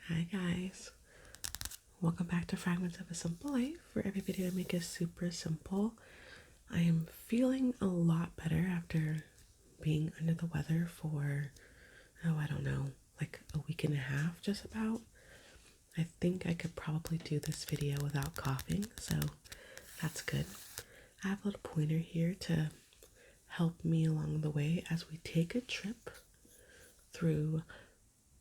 Hi guys, welcome back to Fragments of a Simple Life, where every video I make is super simple. I am feeling a lot better after being under the weather for, I don't know, like a week and a half just about. I think I could probably do this video without coughing, so that's good. I have a little pointer here to help me along the way as we take a trip through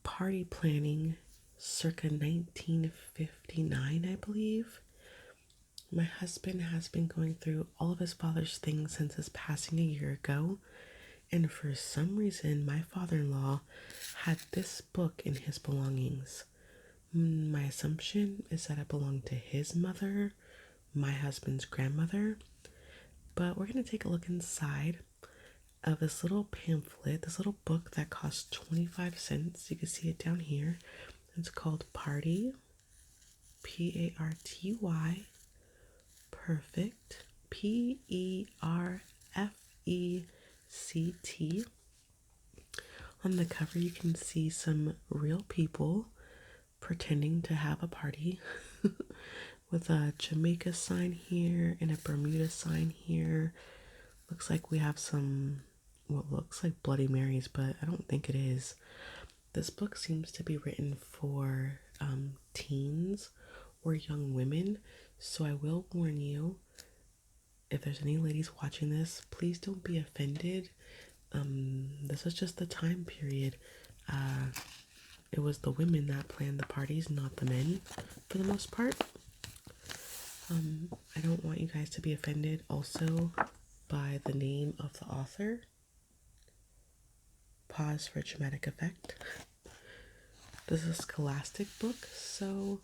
party planning circa 1959, I believe. My husband has been going through all of his father's things since his passing a year ago, and for some reason, my father in law had this book in his belongings. My assumption is that it belonged to his mother, my husband's grandmother, but we're going to take a look inside of this little pamphlet, this little book that costs 25 cents. You can see it down here. It's called Party, Party, Perfect, Perfect. On the cover, you can see some real people pretending to have a party with a Jamaica sign here and a Bermuda sign here. Looks like we have some, what looks like Bloody Marys, but I don't think it is. This book seems to be written for teens or young women, so I will warn you, if there's any ladies watching this, please don't be offended. This was just the time period. It was the women that planned the parties, not the men, for the most part. I don't want you guys to be offended also by the name of the author. Pause for dramatic effect. This is a scholastic book, so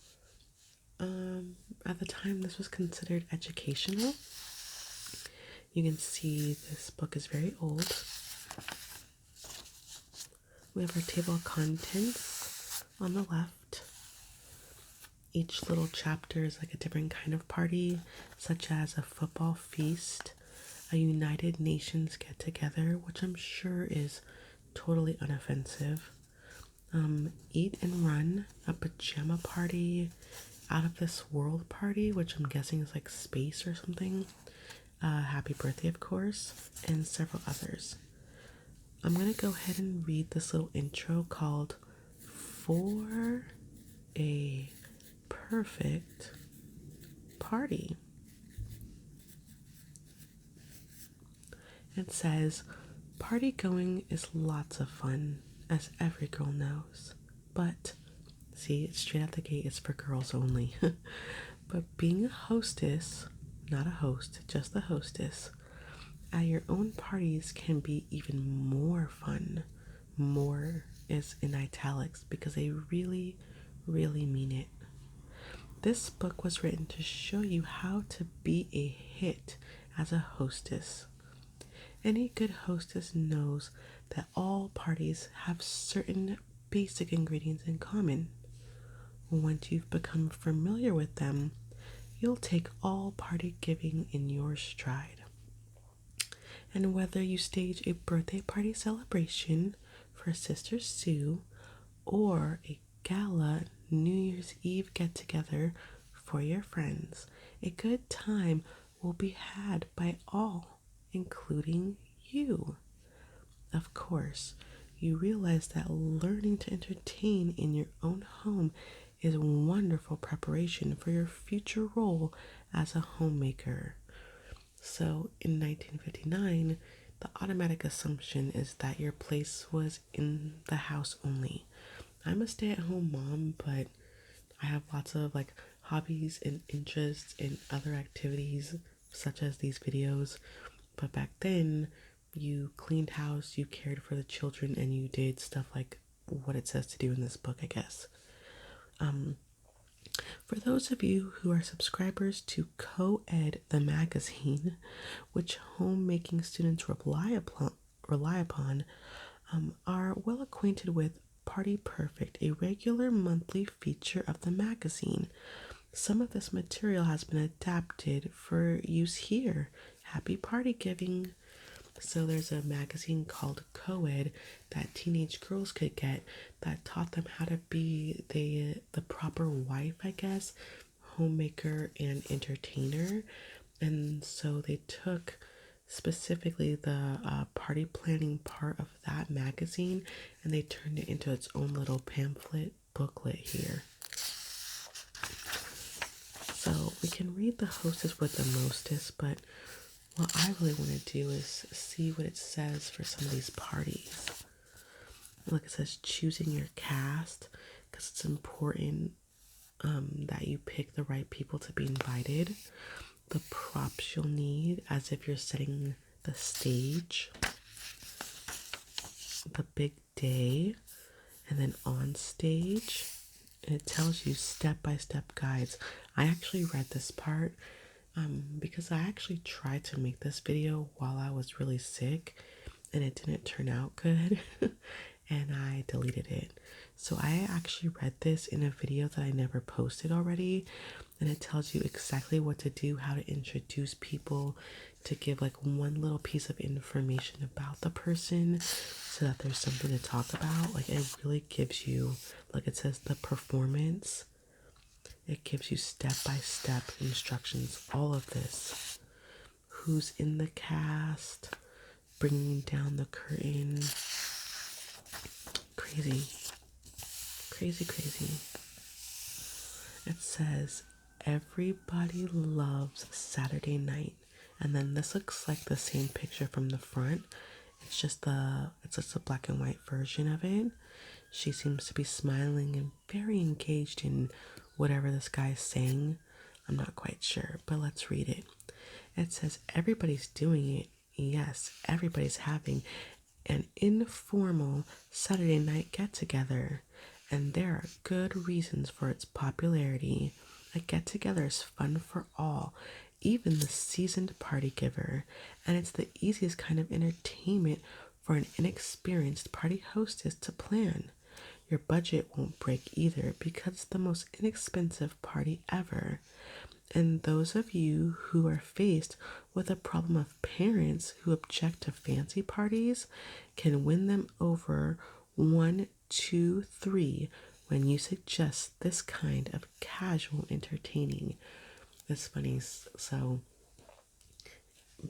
at the time this was considered educational. You can see this book is very old. We have our table of contents on the left. Each little chapter is like a different kind of party, such as a football feast, a United Nations get-together, which I'm sure is totally unoffensive, eat and run, a pajama party, out of this world party, which I'm guessing is like space or something, happy birthday, of course, and several others. I'm gonna go ahead and read this little intro called For a Perfect Party. It says, party going is lots of fun, as every girl knows. But, see, it's straight out the gate, it's for girls only. But being a hostess, not a host, just the hostess, at your own parties can be even more fun. More is in italics because they really, really mean it. This book was written to show you how to be a hit as a hostess. Any good hostess knows that all parties have certain basic ingredients in common. Once you've become familiar with them, you'll take all party giving in your stride. And whether you stage a birthday party celebration for Sister Sue or a gala New Year's Eve get-together for your friends, a good time will be had by all, including you. Of course, you realize that learning to entertain in your own home is wonderful preparation for your future role as a homemaker. So in 1959, the automatic assumption is that your place was in the house only. I'm a stay-at-home mom, but I have lots of like hobbies and interests in other activities such as these videos. But back then, you cleaned house, you cared for the children, and you did stuff like what it says to do in this book, I guess. For those of you who are subscribers to Co-Ed the magazine, which homemaking students rely upon, are well acquainted with Party Perfect, a regular monthly feature of the magazine. Some of this material has been adapted for use here. Happy party giving. So there's a magazine called Co-ed that teenage girls could get that taught them how to be the proper wife, I guess, homemaker and entertainer. And so they took specifically the party planning part of that magazine and they turned it into its own little pamphlet booklet here. So we can read the hostess with the mostest, but what I really want to do is see what it says for some of these parties. Look, it says choosing your cast because it's important that you pick the right people to be invited. The props you'll need as if you're setting the stage. The big day, and then on stage. And it tells you step-by-step guides. I actually read this part because I actually tried to make this video while I was really sick and it didn't turn out good and I deleted it. So I actually read this in a video that I never posted already, and it tells you exactly what to do, how to introduce people, to give like one little piece of information about the person so that there's something to talk about. Like it really gives you, like it says the performance, it gives you step-by-step instructions, all of this. Who's in the cast, bringing down the curtain. Crazy. Crazy, crazy. It says, everybody loves Saturday night. And then this looks like the same picture from the front. It's just a black and white version of it. She seems to be smiling and very engaged in whatever this guy's saying. I'm not quite sure, but let's read it. It says, everybody's doing it. Yes, everybody's having an informal Saturday night get-together. And there are good reasons for its popularity. A get-together is fun for all, even the seasoned party giver. And it's the easiest kind of entertainment for an inexperienced party hostess to plan. Your budget won't break either because it's the most inexpensive party ever. And those of you who are faced with a problem of parents who object to fancy parties can win them over 1, 2, 3 when you suggest this kind of casual entertaining. It's funny. So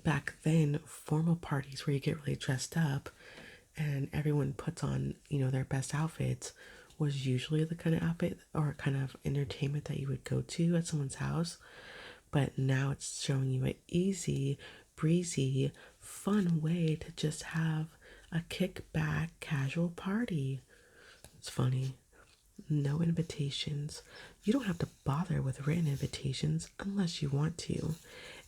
back then, formal parties where you get really dressed up and everyone puts on, their best outfits was usually the kind of outfit or kind of entertainment that you would go to at someone's house. But now it's showing you an easy, breezy, fun way to just have a kickback, casual party. It's funny. No invitations. You don't have to bother with written invitations unless you want to.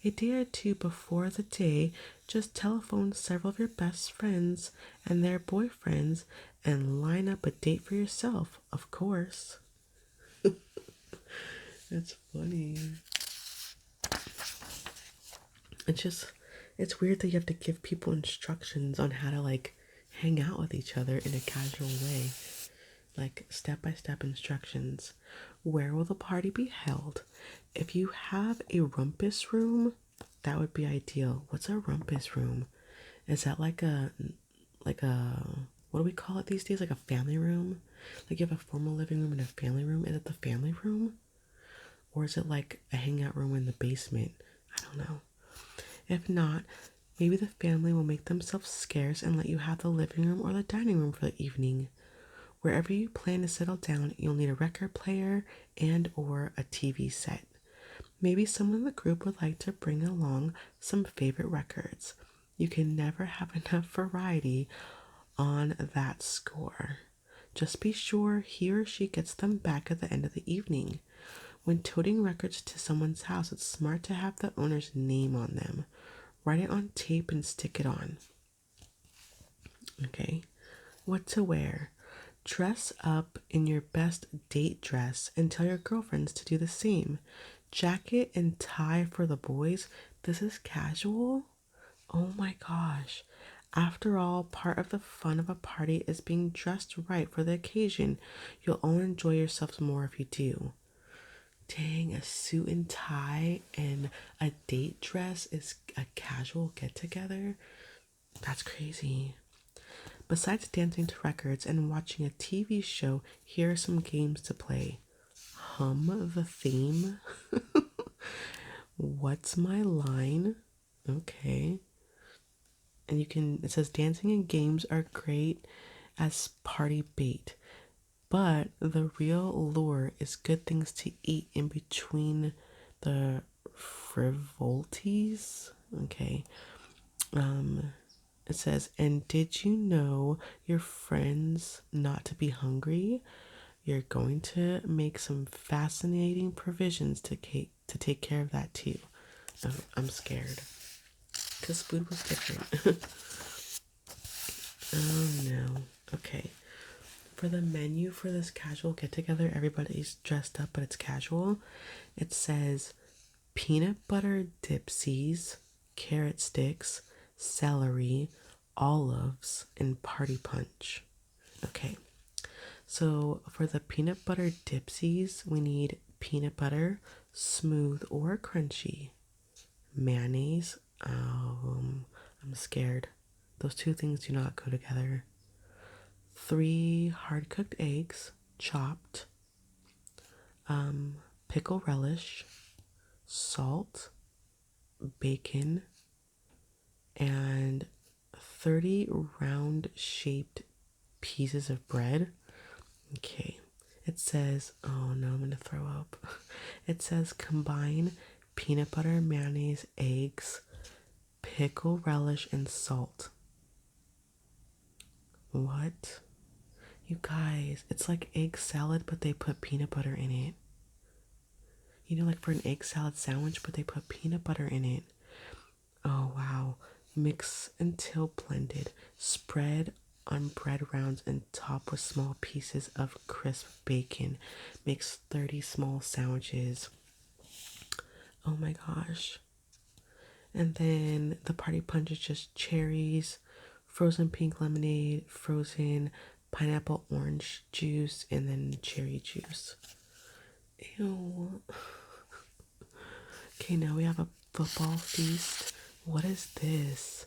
A day or two before the day, just telephone several of your best friends and their boyfriends and line up a date for yourself, of course. It's funny. It's weird that you have to give people instructions on how to like hang out with each other in a casual way. Like step-by-step instructions. Where will the party be held? If you have a rumpus room, that would be ideal. What's a rumpus room? Is that like a what do we call it these days? Like a family room? Like you have a formal living room and a family room. Is it the family room? Or is it like a hangout room in the basement? I don't know. If not, maybe the family will make themselves scarce and let you have the living room or the dining room for the evening. Wherever you plan to settle down, you'll need a record player and or a TV set. Maybe someone in the group would like to bring along some favorite records. You can never have enough variety on that score. Just be sure he or she gets them back at the end of the evening. When toting records to someone's house, it's smart to have the owner's name on them. Write it on tape and stick it on. Okay. What to wear? Dress up in your best date dress and tell your girlfriends to do the same. Jacket and tie for the boys. This is casual? Oh my gosh. After all, part of the fun of a party is being dressed right for the occasion. You'll all enjoy yourselves more if you do. Dang, a suit and tie and a date dress is a casual get-together? That's crazy. Besides dancing to records and watching a TV show, here are some games to play. Hum the theme. What's my line? Okay. And it says dancing and games are great as party bait, but the real lure is good things to eat in between the frivolities. Okay. It says, and did you know your friends not to be hungry? You're going to make some fascinating provisions to take care of that too. Oh, I'm scared because food was different. Oh no. Okay. For the menu for this casual get together, everybody's dressed up, but it's casual. It says peanut butter dipsies, carrot sticks, celery, olives, and party punch. Okay. So for the peanut butter dipsies, we need peanut butter, smooth or crunchy, mayonnaise. I'm scared. Those two things do not go together. 3 hard cooked eggs, chopped, pickle relish, salt, bacon, and 30 round shaped pieces of bread. Okay. It says, oh no, I'm gonna throw up. It says combine peanut butter, mayonnaise, eggs, pickle relish, and salt. What? You guys, it's like egg salad, but they put peanut butter in it. You know, like for an egg salad sandwich, but they put peanut butter in it. Oh, wow. Mix until blended. Spread on bread rounds and top with small pieces of crisp bacon. Makes 30 small sandwiches. Oh my gosh. And then the party punch is just cherries, frozen pink lemonade, frozen pineapple orange juice, and then cherry juice. Ew. Okay, now we have a football feast. What is this?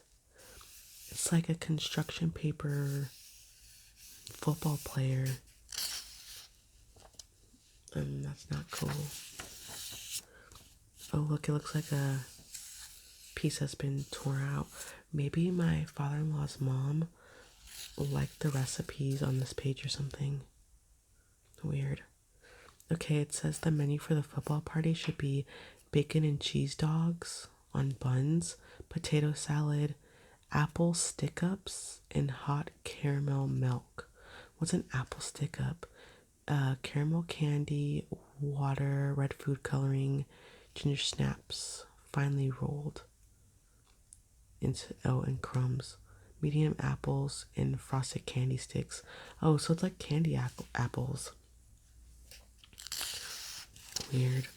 It's like a construction paper football player. That's not cool. Oh, look, it looks like a piece has been torn out. Maybe my father-in-law's mom liked the recipes on this page or something. Weird. Okay, it says the menu for the football party should be bacon and cheese dogs on buns, potato salad, apple stick ups, and hot caramel milk. What's an apple stick up? Caramel candy, water, red food coloring, ginger snaps, finely rolled and crumbs, medium apples, and frosted candy sticks. Oh, so it's like candy apples. Weird.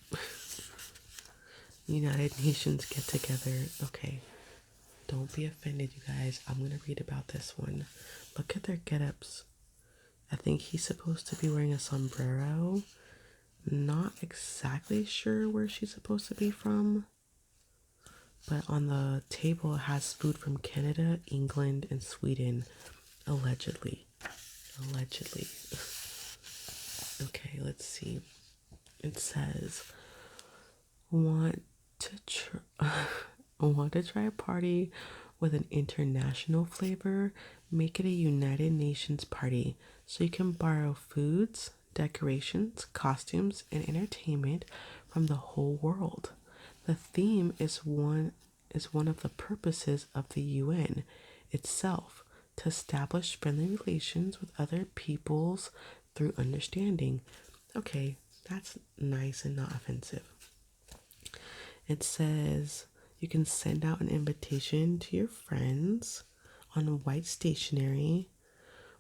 United Nations get together. Okay, don't be offended, you guys. I'm gonna read about this one. Look at their get-ups. I think he's supposed to be wearing a sombrero. Not exactly sure where she's supposed to be from. But on the table it has food from Canada, England, and Sweden. Allegedly. Allegedly. Okay, let's see. It says, want want to try a party with an international flavor? Make it a United Nations party so you can borrow foods, decorations, costumes, and entertainment from the whole world. The theme is one of the purposes of the UN itself, to establish friendly relations with other peoples through understanding. Okay, that's nice and not offensive. It says you can send out an invitation to your friends on white stationery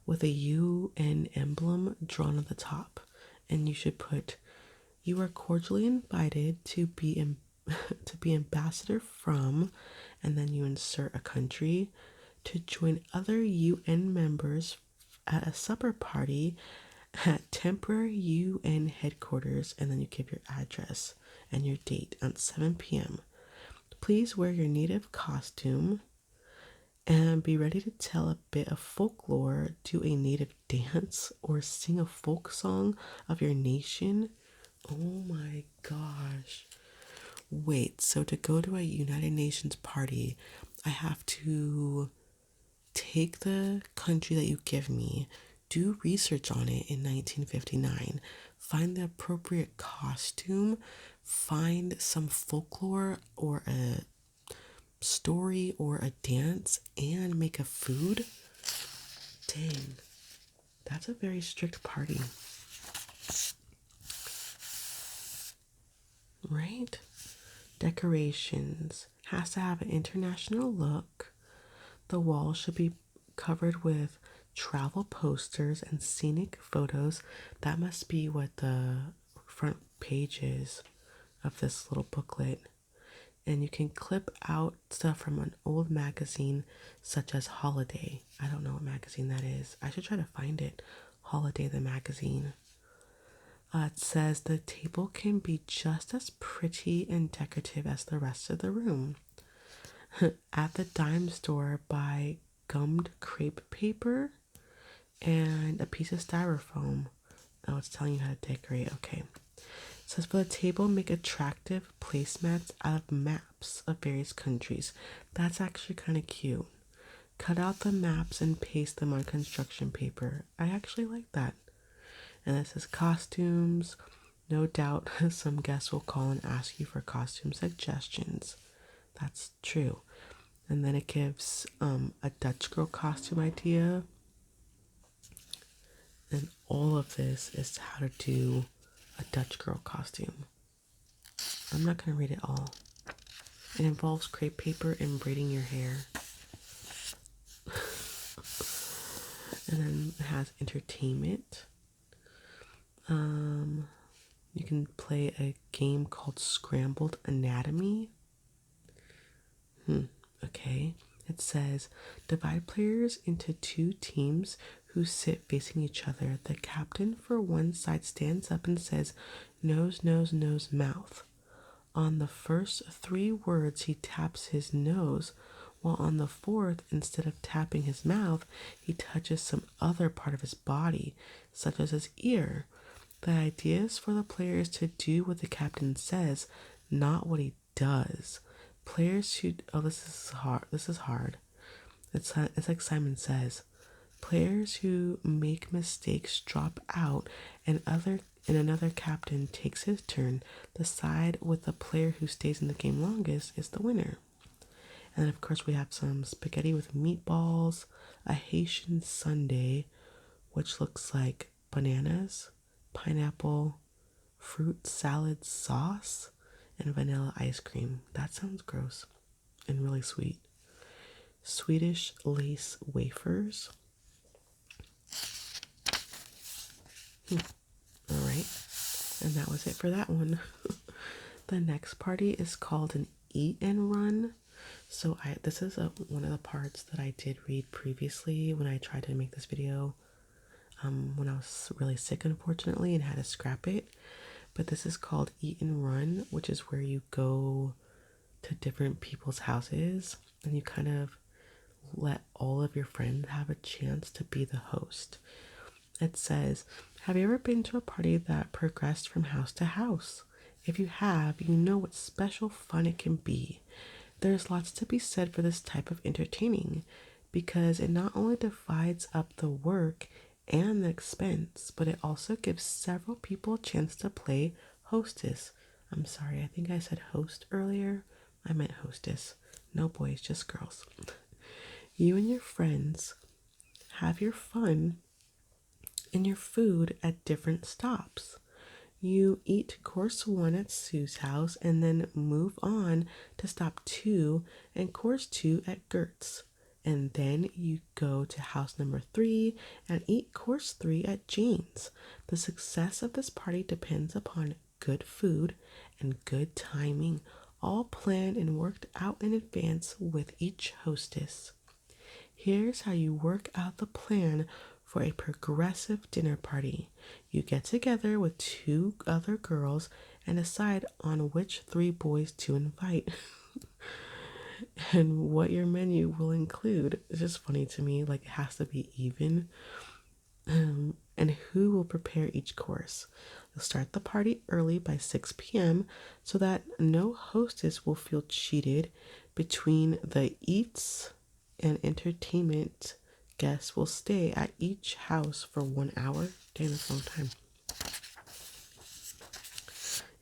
with a UN emblem drawn on the top. And you should put, you are cordially invited to be to be ambassador from, and then you insert a country, to join other UN members at a supper party at temporary UN headquarters, and then you give your address and your date at 7 p.m. Please wear your native costume And be ready to tell a bit of folklore, do a native dance, or sing a folk song of your nation. Oh my gosh. Wait, so to go to a United Nations party, I have to take the country that you give me, do research on it in 1959, find the appropriate costume, find some folklore or a story or a dance, and make a food? Dang, that's a very strict party, right? Decorations has to have an international look. The wall should be covered with travel posters and scenic photos. That must be what the front page is of this little booklet. And you can clip out stuff from an old magazine such as Holiday. I don't know what magazine that is. I should try to find it. Holiday, the magazine. It says the table can be just as pretty and decorative as the rest of the room. At the dime store, buy gummed crepe paper and a piece of styrofoam. Oh, it's telling you how to decorate. Okay. It says for the table, make attractive placemats out of maps of various countries. That's actually kind of cute. Cut out the maps and paste them on construction paper. I actually like that. And it says costumes. No doubt some guests will call and ask you for costume suggestions. That's true. And then it gives a Dutch girl costume idea. And all of this is how to do a Dutch girl costume. I'm not going to read it all. It involves crepe paper and braiding your hair. And then it has entertainment. You can play a game called Scrambled Anatomy. Okay. It says divide players into two teams who sit facing each other. The captain for one side stands up and says, nose, nose, nose, mouth. On the first three words, he taps his nose, while on the fourth, instead of tapping his mouth, he touches some other part of his body, such as his ear. The idea is for the players to do what the captain says, not what he does. Players who this is hard. This is hard. It's like Simon Says. Players who make mistakes drop out, and another captain takes his turn. The side with the player who stays in the game longest is the winner. And then of course we have some spaghetti with meatballs, a Haitian sundae, which looks like bananas, pineapple, fruit salad sauce, and vanilla ice cream. That sounds gross and really sweet. Swedish lace wafers. All right. And that was it for that one. The next party is called an eat and run. So this is one of the parts that I did read previously when I tried to make this video when I was really sick, unfortunately, and had to scrap it. But this is called Eat and Run, which is where you go to different people's houses and you kind of let all of your friends have a chance to be the host. It says, have you ever been to a party that progressed from house to house? If you have, you know what special fun it can be. There's lots to be said for this type of entertaining because it not only divides up the work and the expense, but it also gives several people a chance to play hostess. I'm sorry, I think I said host earlier. I meant hostess. No boys, just girls. You and your friends have your fun and your food at different stops. You eat course 1 at Sue's house and then move on to stop 2 and course 2 at Gert's. And then you go to house number 3 and eat course 3 at Jane's. The success of this party depends upon good food and good timing, all planned and worked out in advance with each hostess. Here's how you work out the plan for a progressive dinner party. You get together with 2 other girls and decide on which 3 boys to invite. and what your menu will include. It's just funny to me, like it has to be even. And who will prepare each course. You'll start the party early by 6 p.m. so that no hostess will feel cheated. Between the eats and entertainment, guests will stay at each house for 1 hour. Dang, that's a long time.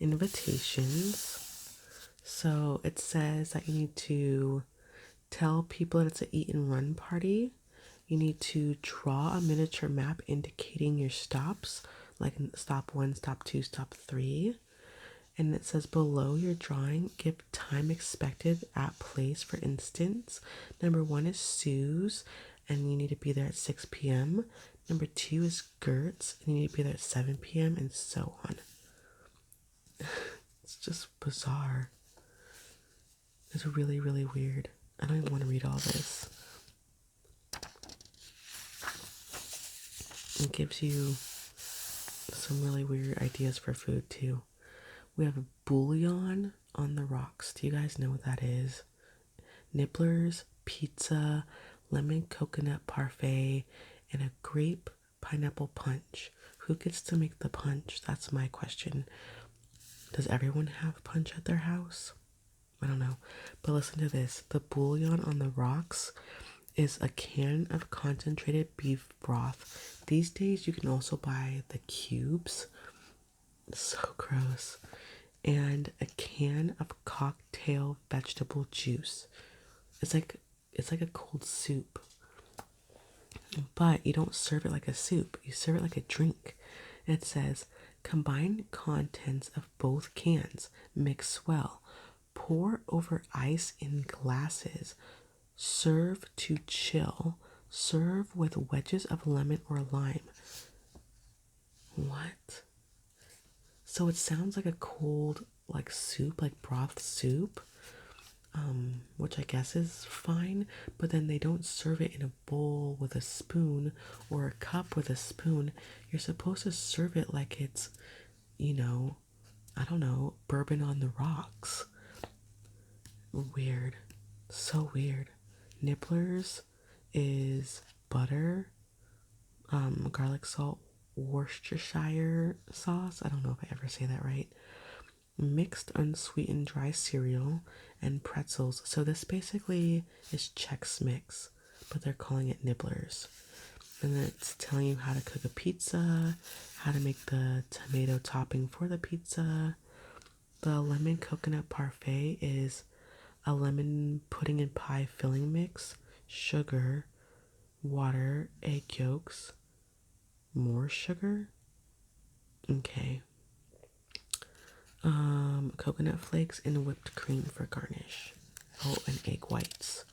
Invitations. So it says that you need to tell people that it's an eat and run party. You need to draw a miniature map indicating your stops, like stop 1, stop 2, stop 3. And it says below your drawing, give time expected at place. For instance, number 1 is Sue's, and you need to be there at 6 p.m. Number 2 is Gert's, and you need to be there at 7 p.m., and so on. It's just bizarre. It's really, really weird. I don't even want to read all this. It gives you some really weird ideas for food too. We have a bouillon on the rocks. Do you guys know what that is? Nibblers, pizza, lemon coconut parfait, and a grape pineapple punch. Who gets to make the punch? That's my question. Does everyone have punch at their house? I don't know. But listen to this. The bouillon on the rocks is a can of concentrated beef broth. These days you can also buy the cubes. So gross. And a can of cocktail vegetable juice. It's like a cold soup. But you don't serve it like a soup. You serve it like a drink. And it says, combine contents of both cans. Mix well. Pour over ice in glasses. Serve to chill. Serve with wedges of lemon or lime. What? So it sounds like a cold, like soup, like broth soup, which I guess is fine, but then they don't serve it in a bowl with a spoon or a cup with a spoon. You're supposed to serve it like it's, I don't know, bourbon on the rocks. Weird. So weird. Nibblers is butter, garlic salt, Worcestershire sauce. I don't know if I ever say that right. Mixed unsweetened dry cereal and pretzels. So this basically is Chex Mix, but they're calling it Nibblers. And then it's telling you how to cook a pizza, how to make the tomato topping for the pizza. The lemon coconut parfait is a lemon pudding and pie filling mix, sugar, water, egg yolks, more sugar. Okay. Coconut flakes and whipped cream for garnish. Oh, and egg whites.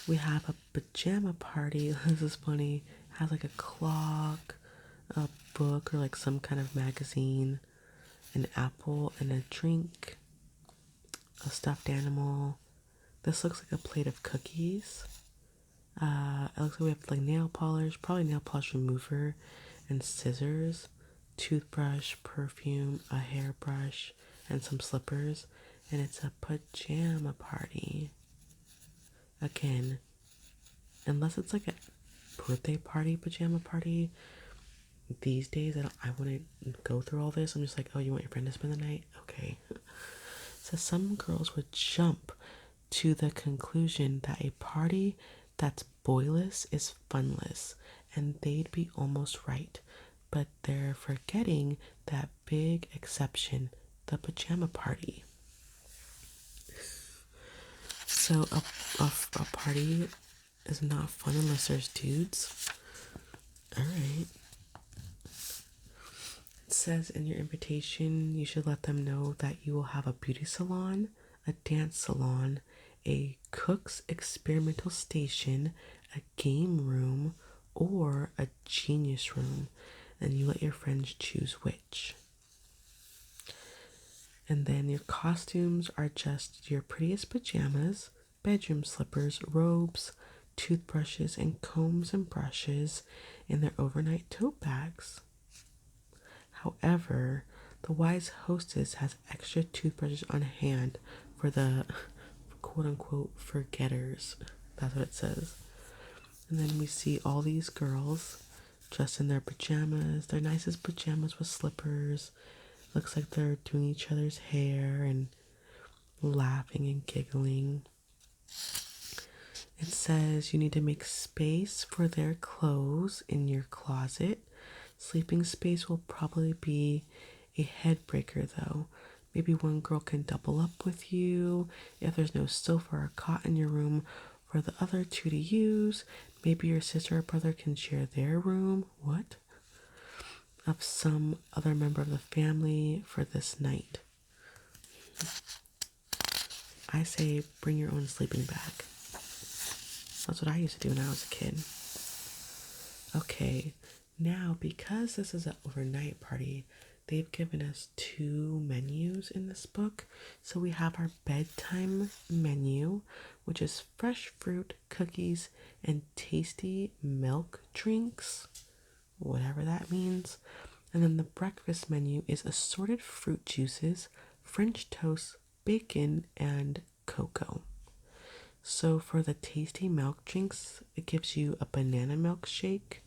We have a pajama party. This is funny. It has like a clock, a book, or like some kind of magazine, an apple, and a drink, a stuffed animal. This looks like a plate of cookies. It looks like we have like nail polish, probably nail polish remover, and scissors, toothbrush, perfume, a hairbrush, and some slippers. And it's a pajama party. Again, unless it's like a birthday party, pajama party, these days I wouldn't go through all this. I'm just like, oh, you want your friend to spend the night? Okay. So some girls would jump to the conclusion that a party that's boyless is funless, and they'd be almost right. But they're forgetting that big exception, the pajama party. So a party is not fun unless there's dudes. Alright. It says in your invitation you should let them know that you will have a beauty salon, a dance salon, a cook's experimental station, a game room, or a genius room, and you let your friends choose which. And then your costumes are just your prettiest pajamas, bedroom slippers, robes, toothbrushes, and combs and brushes in their overnight tote bags. However, the wise hostess has extra toothbrushes on hand for the quote unquote forgetters. That's what it says. And then we see all these girls dressed in their pajamas, their nicest pajamas with slippers. Looks like they're doing each other's hair and laughing and giggling. It says you need to make space for their clothes in your closet. Sleeping space will probably be a head breaker though. Maybe one girl can double up with you if there's no sofa or cot in your room for the other two to use. Maybe your sister or brother can share their room. What? Of some other member of the family for this night. I say bring your own sleeping bag. That's what I used to do when I was a kid. Okay, now because this is an overnight party, they've given us two menus in this book. So we have our bedtime menu, which is fresh fruit, cookies, and tasty milk drinks, whatever that means. And then the breakfast menu is assorted fruit juices, French toast, bacon, and cocoa. So for the tasty milk drinks, it gives you a banana milkshake,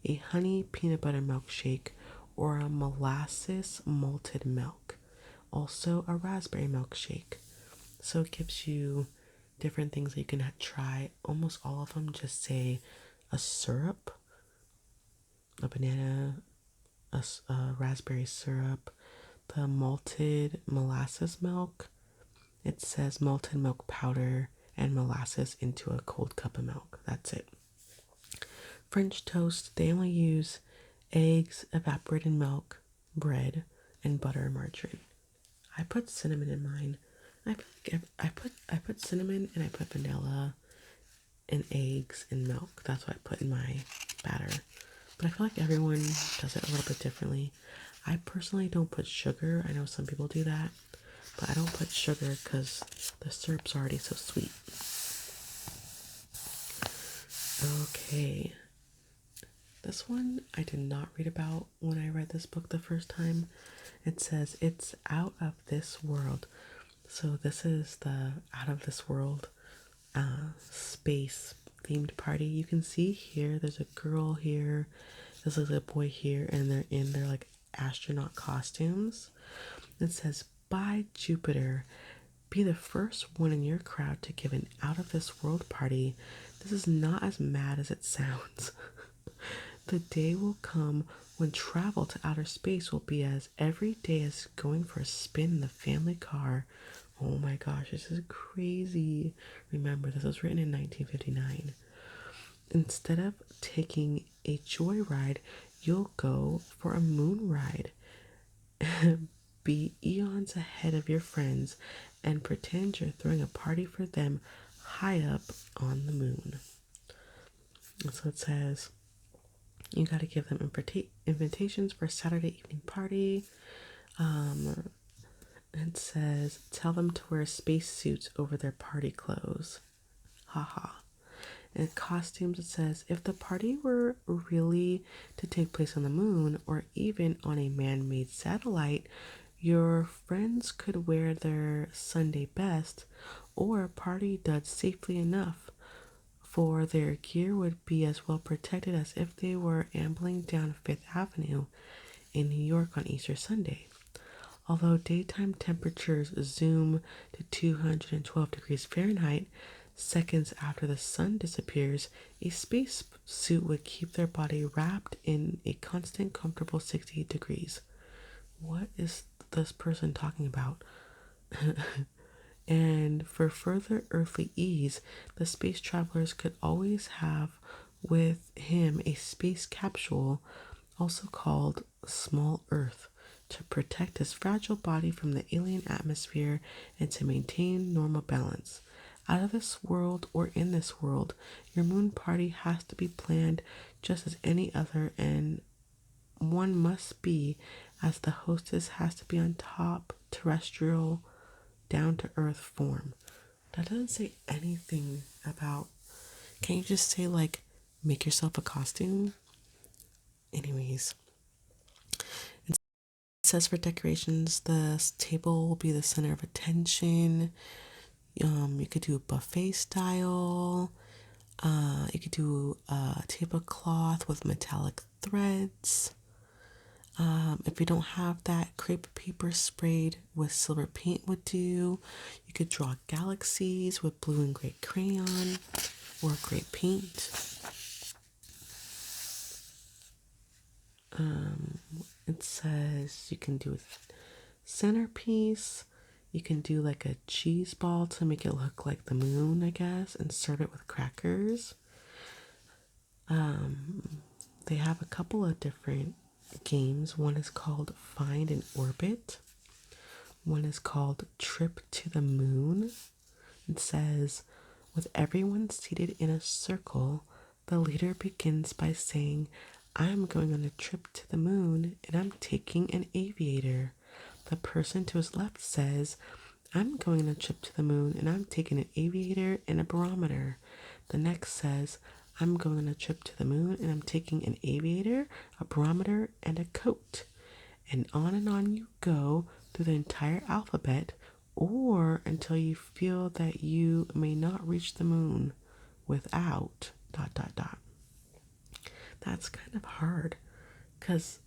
a honey peanut butter milkshake, or a molasses malted milk. Also a raspberry milkshake. So it gives you different things that you can try. Almost all of them just say a syrup, a banana, a raspberry syrup, the malted molasses milk. It says malted milk powder and molasses into a cold cup of milk. That's it. French toast, they only use eggs, evaporated milk, bread, and butter or margarine. I put cinnamon in mine. I feel like I put cinnamon and I put vanilla and eggs and milk. That's what I put in my batter. But I feel like everyone does it a little bit differently. I personally don't put sugar. I know some people do that, but I don't put sugar because the syrup's already so sweet. Okay. This one I did not read about when I read this book the first time. It says it's out of this world. So this is the out of this world space themed party. You can see here there's a girl here, there's a boy here, and they're in their like astronaut costumes. It says, by Jupiter, be the first one in your crowd to give an out of this world party. This is not as mad as it sounds. The day will come when travel to outer space will be as every day as going for a spin in the family car. Oh my gosh, this is crazy. Remember, this was written in 1959. Instead of taking a joyride, you'll go for a moon ride. Be eons ahead of your friends and pretend you're throwing a party for them high up on the moon. And so it says, you got to give them invitations for a Saturday evening party. It says, tell them to wear spacesuits over their party clothes. Haha. And costumes, it says, if the party were really to take place on the moon or even on a man-made satellite, your friends could wear their Sunday best or party duds safely enough, for their gear would be as well protected as if they were ambling down Fifth Avenue in New York on Easter Sunday. Although daytime temperatures zoom to 212 degrees Fahrenheit, seconds after the sun disappears, a space suit would keep their body wrapped in a constant, comfortable 68 degrees. What is this person talking about? And for further earthly ease, the space travelers could always have with him a space capsule, also called Small Earth, to protect his fragile body from the alien atmosphere and to maintain normal balance. Out of this world or in this world, your moon party has to be planned just as any other, and one must be, as the hostess has to be on top terrestrial, down to earth form. That doesn't say anything about. Can you just say, like, make yourself a costume? Anyways, it says for decorations, the table will be the center of attention. You could do buffet style. You could do a tablecloth with metallic threads. If you don't have that, crepe paper sprayed with silver paint would do. You could draw galaxies with blue and gray crayon or gray paint. It says you can do a centerpiece. You can do like a cheese ball to make it look like the moon, I guess, and serve it with crackers. They have a couple of different games. One is called Find an Orbit. One is called Trip to the Moon. It says, with everyone seated in a circle, the leader begins by saying, I'm going on a trip to the moon and I'm taking an aviator. The person to his left says, I'm going on a trip to the moon and I'm taking an aviator and a barometer. The next says, I'm going on a trip to the moon and I'm taking an aviator, a barometer, and a coat. And on you go through the entire alphabet or until you feel that you may not reach the moon without ... That's kind of hard because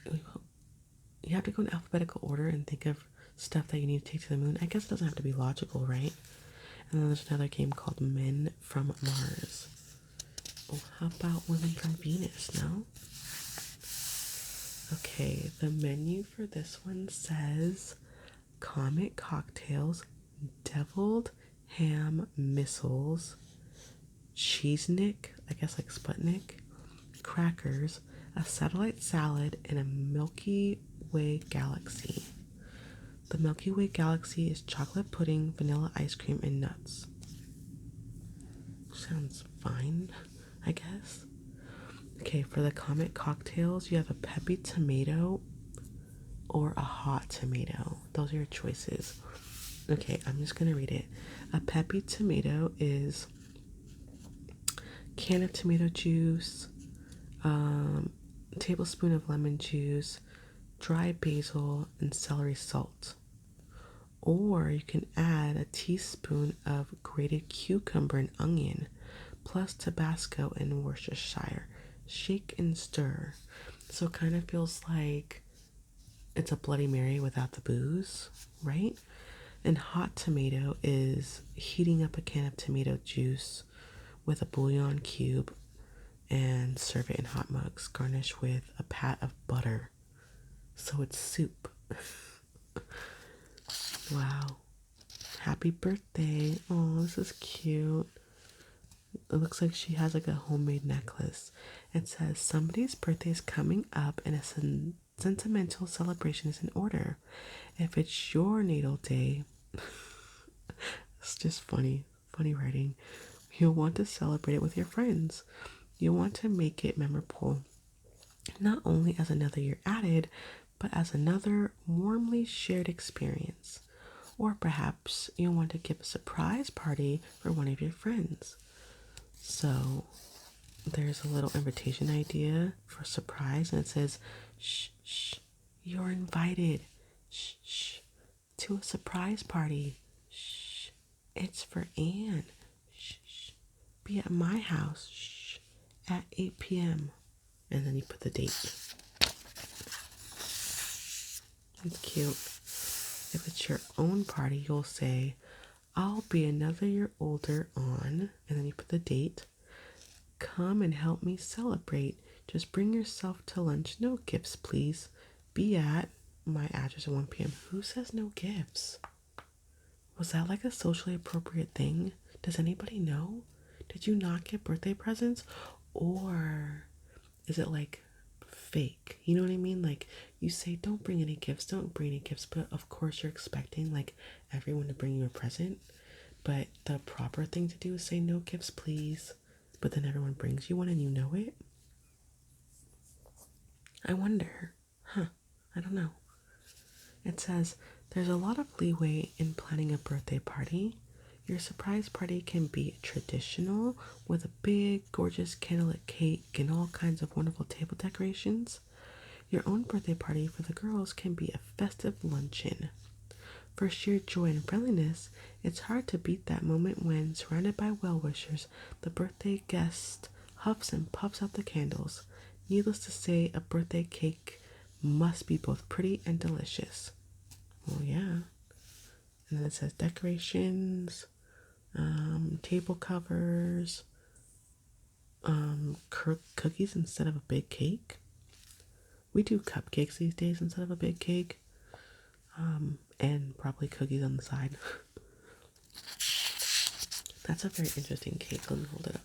you have to go in alphabetical order and think of stuff that you need to take to the moon. I guess it doesn't have to be logical, right? And then there's another game called Men from Mars. Oh, how about Women from Venus, no? Okay, the menu for this one says Comet cocktails, deviled ham missiles, cheesenik, I guess like Sputnik, crackers, a satellite salad, and a Milky Way galaxy. The Milky Way galaxy is chocolate pudding, vanilla ice cream, and nuts. Sounds fine, I guess. Okay, for the Comet cocktails, you have a peppy tomato or a hot tomato. Those are your choices. Okay, I'm just gonna read it. A peppy tomato is can of tomato juice, tablespoon of lemon juice, dry basil, and celery salt. Or you can add a teaspoon of grated cucumber and onion, plus Tabasco and Worcestershire. Shake and stir. So it kind of feels like it's a Bloody Mary without the booze, right? And hot tomato is heating up a can of tomato juice with a bouillon cube and serve it in hot mugs. Garnish with a pat of butter. So it's soup. Wow. Happy birthday. Oh, this is cute. It looks like she has like a homemade necklace. It says somebody's birthday is coming up and a sentimental celebration is in order. If it's your natal day, it's just funny writing. You'll want to celebrate it with your friends. You'll want to make it memorable, not only as another year added, but as another warmly shared experience. Or perhaps you'll want to give a surprise party for one of your friends. So there's a little invitation idea for surprise, and it says, shh, shh, you're invited, shh, shh, to a surprise party. Shh, it's for Anne. Shh, shh, be at my house, shh, at 8 p.m. And then you put the date. It's cute. If it's your own party, you'll say, I'll be another year older on, and then you put the date. Come and help me celebrate. Just bring yourself to lunch. No gifts, please. Be at my address at 1 p.m. Who says no gifts? Was that like a socially appropriate thing? Does anybody know? Did you not get birthday presents? Or is it like fake? You know what I mean? Like you say, don't bring any gifts, but of course you're expecting like everyone to bring you a present. But the proper thing to do is say no gifts, please. But then everyone brings you one and you know it. I wonder. I don't know. It says there's a lot of leeway in planning a birthday party. Your surprise party can be traditional with a big, gorgeous candlelit cake and all kinds of wonderful table decorations. Your own birthday party for the girls can be a festive luncheon. For sheer joy and friendliness, it's hard to beat that moment when, surrounded by well-wishers, the birthday guest huffs and puffs out the candles. Needless to say, a birthday cake must be both pretty and delicious. Well, yeah. And then it says decorations, table covers, cookies instead of a big cake. We do cupcakes these days instead of a big cake. And probably cookies on the side. That's a very interesting cake. Let me hold it up.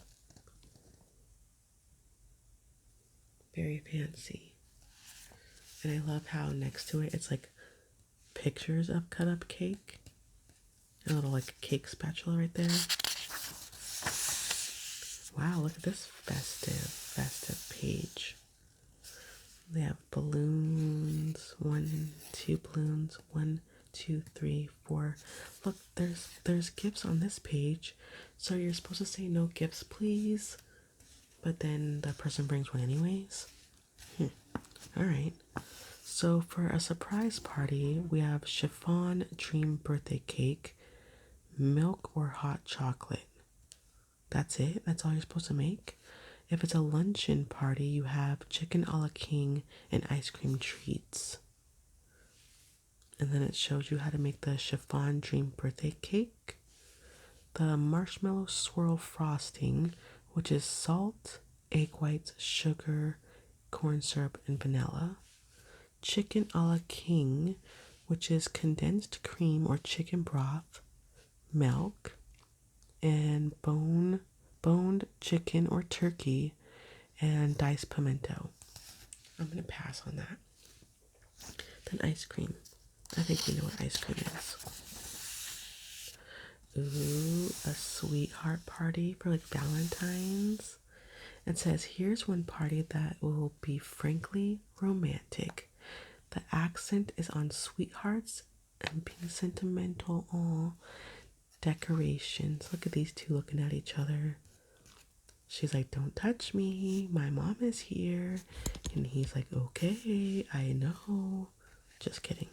Very fancy. And I love how next to it, it's like pictures of cut up cake. A little like cake spatula right there. Wow, look at this festive page. They have balloons. 1, 2 balloons. 1, 2, 3, 4. Look, there's gifts on this page. So you're supposed to say no gifts, please. But then the person brings one anyways. Alright. So for a surprise party, we have chiffon dream birthday cake, milk or hot chocolate. That's it? That's all you're supposed to make? If it's a luncheon party, you have chicken a la king and ice cream treats. And then it shows you how to make the chiffon dream birthday cake, the marshmallow swirl frosting, which is salt, egg whites, sugar, corn syrup, and vanilla. Chicken a la king, which is condensed cream or chicken broth, milk, and boned chicken or turkey, and diced pimento. I'm going to pass on that. Then ice cream. I think we know what ice cream is. Ooh, a sweetheart party for like Valentine's. It says, here's one party that will be frankly romantic. The accent is on sweethearts and being sentimental. Aw, decorations. Look at these two looking at each other. She's like, don't touch me. My mom is here. And he's like, okay, I know. Just kidding.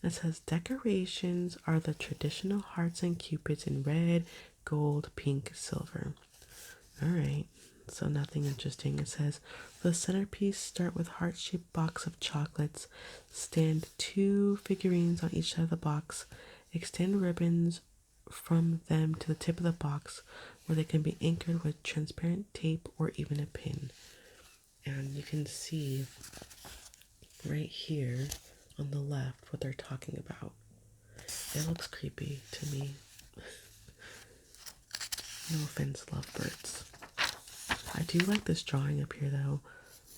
It says, decorations are the traditional hearts and cupids in red, gold, pink, silver. All right. So nothing interesting. It says, for the centerpiece, start with heart-shaped box of chocolates. Stand 2 figurines on each side of the box. Extend ribbons from them to the tip of the box, where they can be anchored with transparent tape or even a pin. And you can see right here on the left what they're talking about. It looks creepy to me. No offense, lovebirds. I do like this drawing up here though,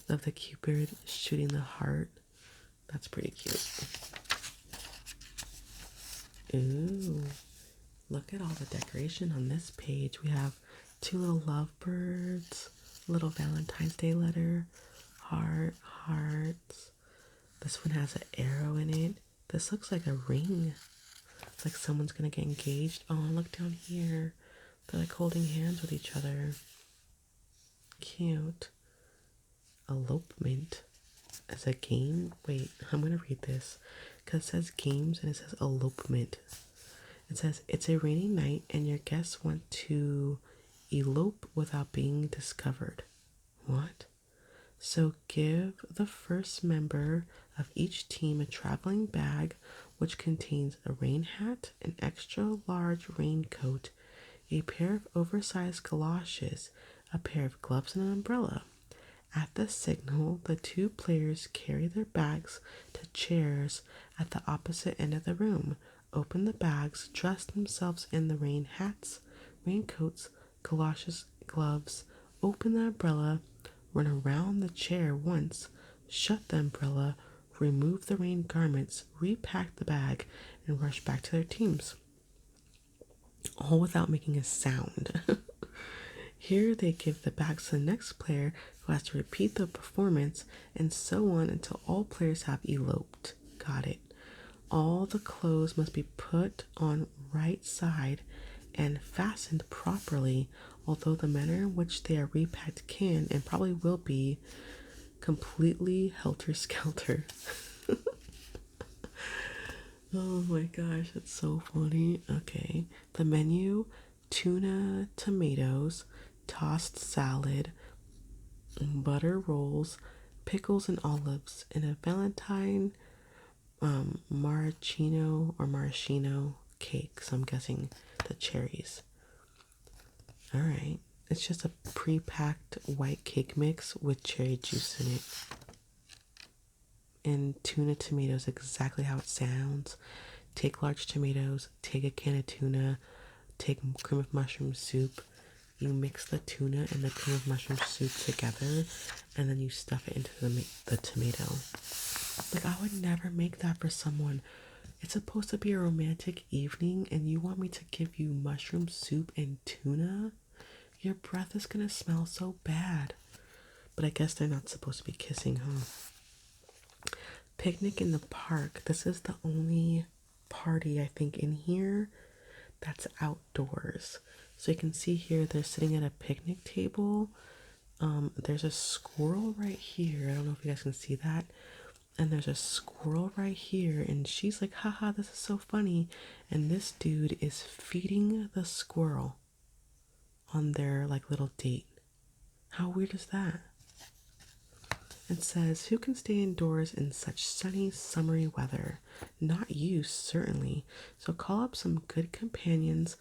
of the cupid shooting the heart. That's pretty cute. Ooh, look at all the decoration on this page. We have 2 little lovebirds, little Valentine's Day letter, hearts. This one has an arrow in it. This looks like a ring. It's like someone's gonna get engaged. Oh, look down here. They're like holding hands with each other. Cute. Elopement as a game. Wait, I'm gonna read this because it says games and it says elopement. It says it's a rainy night and your guests want to elope without being discovered. What? So give the first member of each team a traveling bag which contains a rain hat, an extra large raincoat, a pair of oversized galoshes, a pair of gloves, and an umbrella. At the signal, the 2 players carry their bags to chairs at the opposite end of the room, open the bags, dress themselves in the rain hats, raincoats, galoshes, gloves, open the umbrella, run around the chair once, shut the umbrella, remove the rain garments, repack the bag, and rush back to their teams. All without making a sound. Here they give the bags to the next player who has to repeat the performance, and so on until all players have eloped. Got it. All the clothes must be put on right side and fastened properly, although the manner in which they are repacked can and probably will be completely helter-skelter. Oh my gosh, that's so funny. Okay, the menu: tuna, tomatoes, tossed salad, butter rolls, pickles and olives, and a Valentine maraschino cake. So I'm guessing the cherries. All right. It's just a pre-packed white cake mix with cherry juice in it. And tuna tomatoes, exactly how it sounds. Take large tomatoes, take a can of tuna, take cream of mushroom soup. You mix the tuna and the cream of mushroom soup together, and then you stuff it into the tomato. Like, I would never make that for someone. It's supposed to be a romantic evening, and you want me to give you mushroom soup and tuna? Your breath is gonna smell so bad. But I guess they're not supposed to be kissing, huh? Picnic in the park. This is the only party I think in here that's outdoors. So you can see here they're sitting at a picnic table. There's a squirrel right here. I don't know if you guys can see that. And there's a squirrel right here, and she's like, haha, this is so funny. And this dude is feeding the squirrel on their like little date. How weird is that? It says, who can stay indoors in such sunny, summery weather? Not you, certainly. So call up some good companions,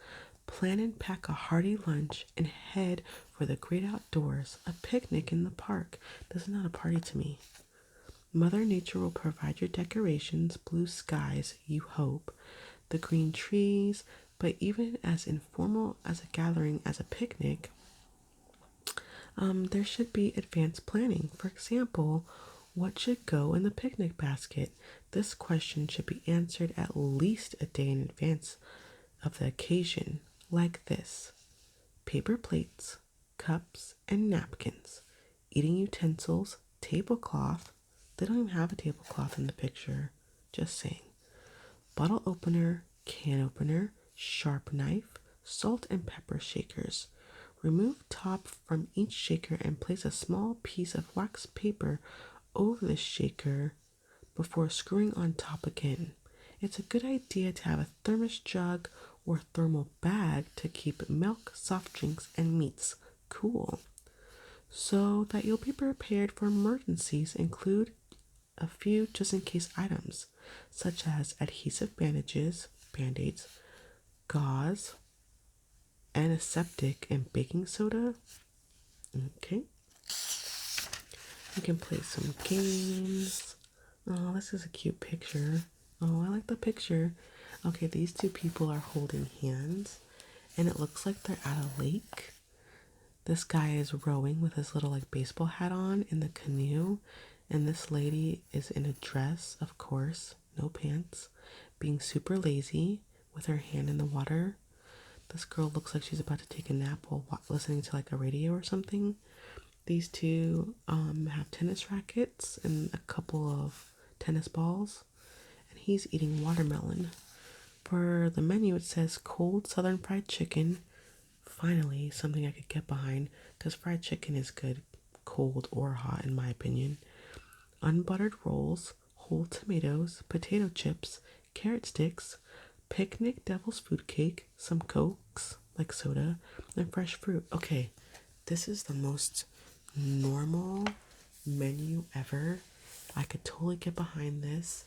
plan and pack a hearty lunch, and head for the great outdoors, a picnic in the park. This is not a party to me. Mother Nature will provide your decorations, blue skies, you hope, the green trees, but even as informal as a gathering as a picnic, there should be advanced planning. For example, what should go in the picnic basket? This question should be answered at least a day in advance of the occasion, like this: paper plates, cups, and napkins, eating utensils, tablecloth. They don't even have a tablecloth in the picture, just saying. Bottle opener, can opener, sharp knife, salt and pepper shakers. Remove top from each shaker and place a small piece of wax paper over the shaker before screwing on top again. It's a good idea to have a thermos jug or thermal bag to keep milk, soft drinks, and meats cool, so that you'll be prepared for emergencies. Include a few just in case items, such as adhesive bandages, band-aids, gauze, antiseptic, and baking soda. Okay. You can play some games. Oh, this is a cute picture. Oh, I like the picture. Okay, these two people are holding hands, and it looks like they're at a lake. This guy is rowing with his little like baseball hat on in the canoe, and this lady is in a dress, of course, no pants, being super lazy with her hand in the water. This girl looks like she's about to take a nap while listening to like a radio or something. These two have tennis rackets and a couple of tennis balls, and he's eating watermelon. For the menu, it says cold southern fried chicken. Finally, something I could get behind, because fried chicken is good cold or hot, in my opinion. Unbuttered rolls, whole tomatoes, potato chips, carrot sticks, picnic devil's food cake, some cokes, like soda, and fresh fruit. Okay, this is the most normal menu ever. I could totally get behind this.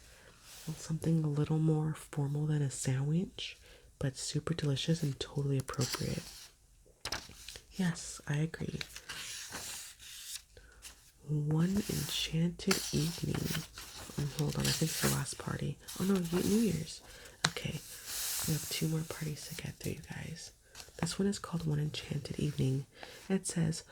Something a little more formal than a sandwich, but super delicious and totally appropriate. Yes, I agree. One enchanted evening. Hold on, I think it's the last party. Oh no, New Year's. Okay, we have two more parties to get through, you guys. This one is called One Enchanted Evening. It says,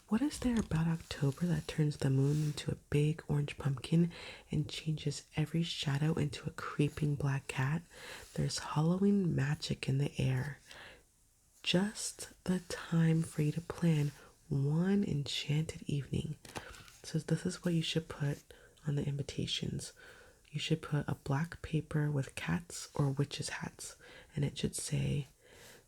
what is there about October that turns the moon into a big orange pumpkin and changes every shadow into a creeping black cat? There's Halloween magic in the air. Just the time for you to plan one enchanted evening. So this is what you should put on the invitations. You should put a black paper with cats or witches' hats, and it should say,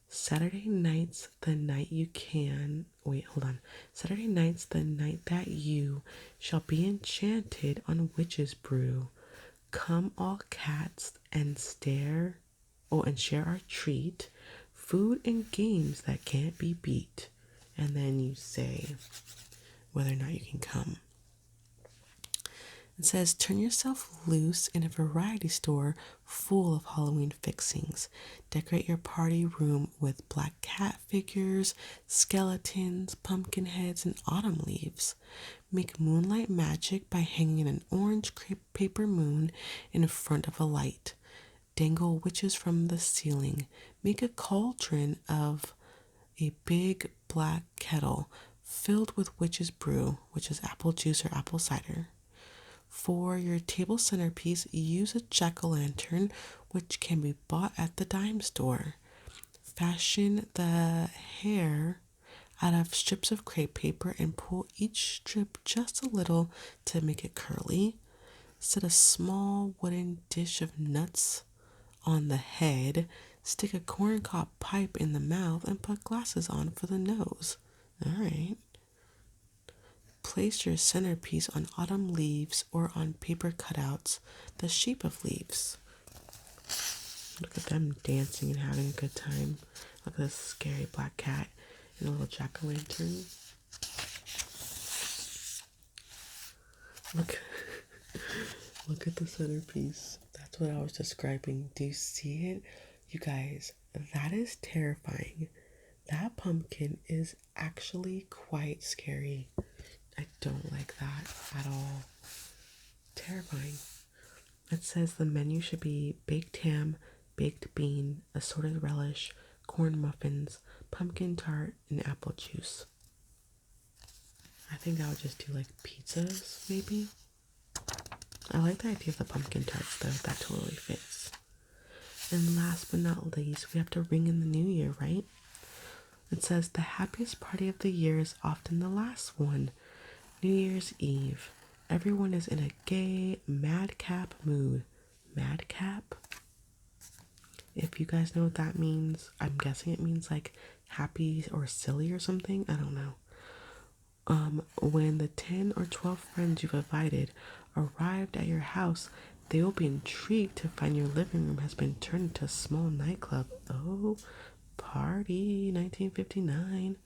Saturday night's the night you can. Wait, hold on. Saturday night's the night that you shall be enchanted on witch's brew. Come all cats and stare, oh, and share our treat. Food and games that can't be beat. And then you say whether or not you can come. It says, turn yourself loose in a variety store full of Halloween fixings. Decorate your party room with black cat figures, skeletons, pumpkin heads, and autumn leaves. Make moonlight magic by hanging an orange crepe paper moon in front of a light. Dangle witches from the ceiling. Make a cauldron of a big black kettle filled with witch's brew, which is apple juice or apple cider. For your table centerpiece, use a jack-o'-lantern, which can be bought at the dime store. Fashion the hair out of strips of crepe paper and pull each strip just a little to make it curly. Set a small wooden dish of nuts on the head. Stick a corncob pipe in the mouth and put glasses on for the nose. All right. Place your centerpiece on autumn leaves or on paper cutouts, the shape of leaves. Look at them dancing and having a good time. Look at this scary black cat and a little jack-o'-lantern. Look, look at the centerpiece. That's what I was describing. Do you see it? You guys, that is terrifying. That pumpkin is actually quite scary. I don't like that at all. Terrifying. It says the menu should be baked ham, baked bean, assorted relish, corn muffins, pumpkin tart, and apple juice. I think I would just do like pizzas, maybe. I like the idea of the pumpkin tarts though. That totally fits. And last but not least, we have to ring in the new year, right? It says the happiest party of the year is often the last one. New Year's Eve. Everyone is in a gay, madcap mood. Madcap? If you guys know what that means, I'm guessing it means like happy or silly or something. I don't know. When the 10 or 12 friends you've invited arrived at your house, they will be intrigued to find your living room has been turned into a small nightclub. Oh, party 1959.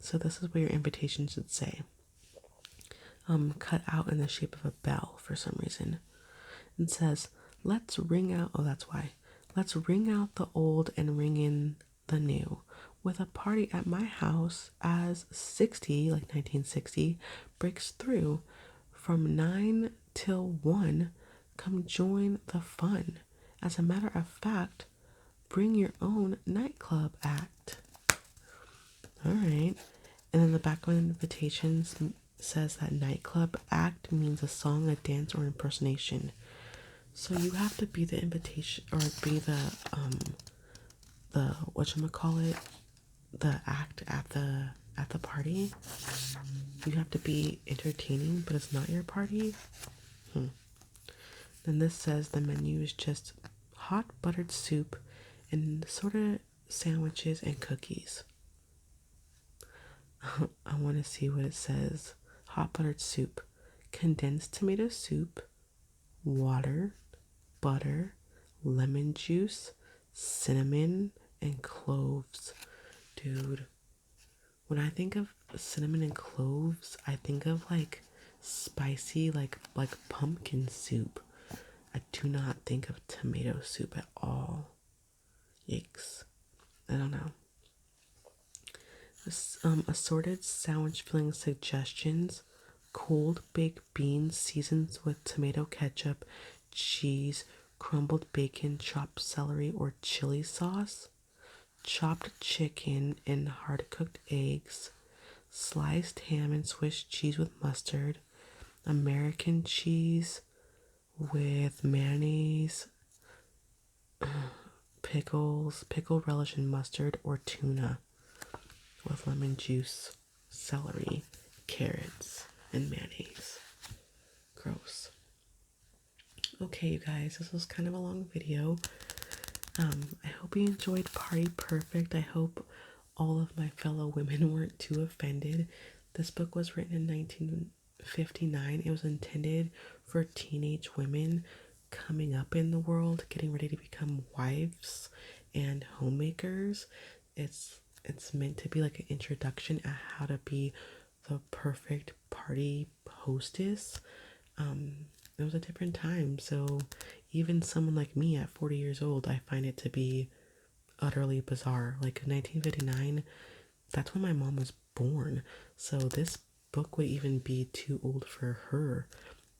So this is what your invitation should say. Cut out in the shape of a bell for some reason. It says, let's ring out, oh, that's why. Let's ring out the old and ring in the new with a party at my house as 60, like 1960, breaks through. From 9 till 1, come join the fun. As a matter of fact, bring your own nightclub act. All right. And then the back of the invitations says that nightclub act means a song, a dance, or impersonation. So you have to be the invitation or be the whatchamacallit, the act at the party. You have to be entertaining, but it's not your party. Then this says the menu is just hot buttered soup and sort of sandwiches and cookies. I want to see what it says. Hot buttered soup, condensed tomato soup, water, butter, lemon juice, cinnamon, and cloves. Dude, when I think of cinnamon and cloves, I think of like spicy, like pumpkin soup. I do not think of tomato soup at all. Yikes. I don't know. Assorted sandwich filling suggestions: cold baked beans seasoned with tomato ketchup, cheese, crumbled bacon, chopped celery or chili sauce, chopped chicken and hard cooked eggs, sliced ham and Swiss cheese with mustard, American cheese with mayonnaise, pickles, pickle relish and mustard, or tuna with lemon juice, celery, carrots, and mayonnaise. Gross. Okay, you guys, this was kind of a long video. I hope you enjoyed Party Perfect. I hope all of my fellow women weren't too offended. This book was written in 1959. It was intended for teenage women, coming up in the world, getting ready to become wives and homemakers. It's meant to be like an introduction at how to be the perfect party hostess. It was a different time, so even someone like me at 40 years old, I find it to be utterly bizarre. Like 1959, that's when my mom was born. So this book would even be too old for her.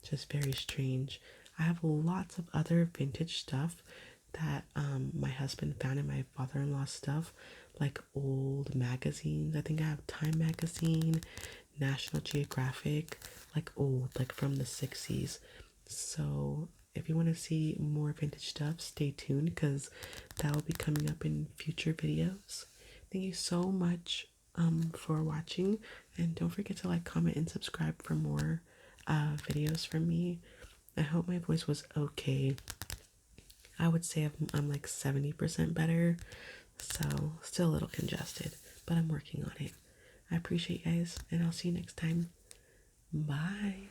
Just very strange. I have lots of other vintage stuff that my husband found in my father-in-law's stuff, like old magazines. I think I have Time magazine, National Geographic, like old, like from the 60s. So if you want to see more vintage stuff, stay tuned because that will be coming up in future videos. Thank you so much for watching, and don't forget to like, comment, and subscribe for more videos from me. I hope my voice was okay. I would say I'm like 70% better, so still a little congested, but I'm working on it. I appreciate you guys, and I'll see you next time. Bye.